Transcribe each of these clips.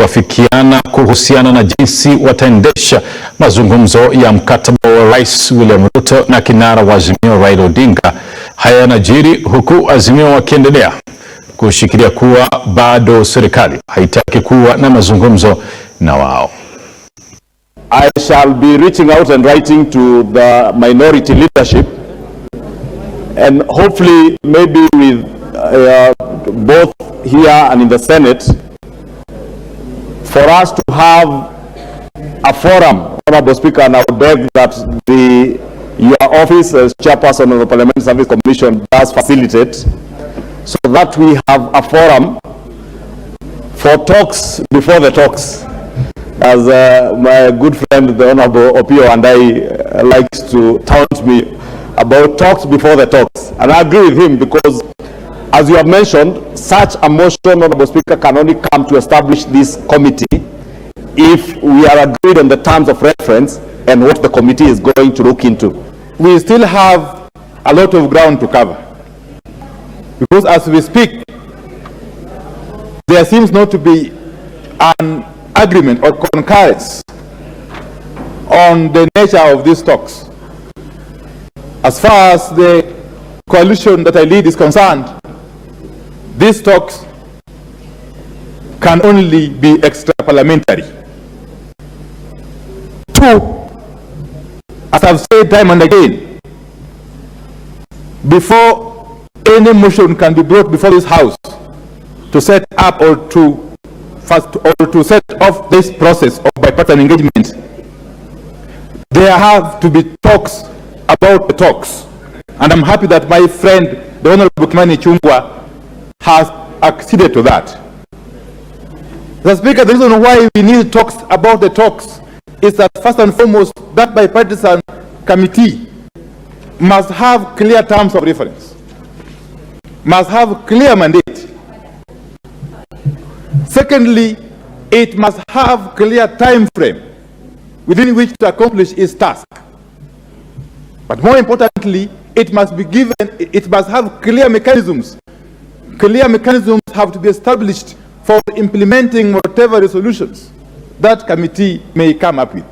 kuafikiana kuhusiana na jinsi wataendesha mazungumzo ya mkataba wa rais William Ruto na kinara wa Azimio Raila Odinga. Haya yanajiri huku Azimio wakiendelea kushikilia kuwa bado serikali haitaki kuwa na mazungumzo na wao. I shall be reaching out and writing to the minority leadership, and hopefully maybe with both here and in the Senate, for us to have a forum. Honorable Speaker, and I would beg that your office as chairperson of the Parliamentary Service Commission does facilitate, so that we have a forum for talks before the talks. As my good friend, the Honorable Opio, and I likes to taunt me about talks before the talks. And I agree with him, because as you have mentioned, such a motion, Honorable Speaker, can only come to establish this committee if we are agreed on the terms of reference and what the committee is going to look into. We still have a lot of ground to cover, because as we speak, there seems not to be an agreement or concurrence on the nature of these talks. As far as the coalition that I lead is concerned, these talks can only be extra-parliamentary. Two, as I've said time and again, before any motion can be brought before this House to set up or to set off this process of bipartisan engagement, there have to be talks about the talks. And I'm happy that my friend, the Honorable Kimani Chungwa, has acceded to that. The Speaker, the reason why we need talks about the talks is that first and foremost, that bipartisan committee must have clear terms of reference, must have clear mandate. Secondly, it must have clear time frame within which to accomplish its task. But more importantly, it must have clear mechanisms. Clear mechanisms have to be established for implementing whatever resolutions that committee may come up with.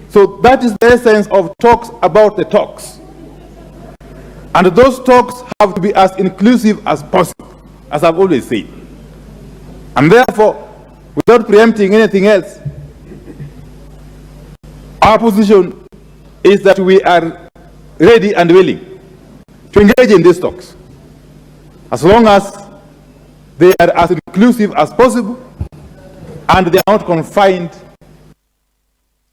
So that is the essence of talks about the talks. And those talks have to be as inclusive as possible, as I've always said. And therefore, without preempting anything else, our position is that we are ready and willing to engage in these talks, as long as they are as inclusive as possible and they are not confined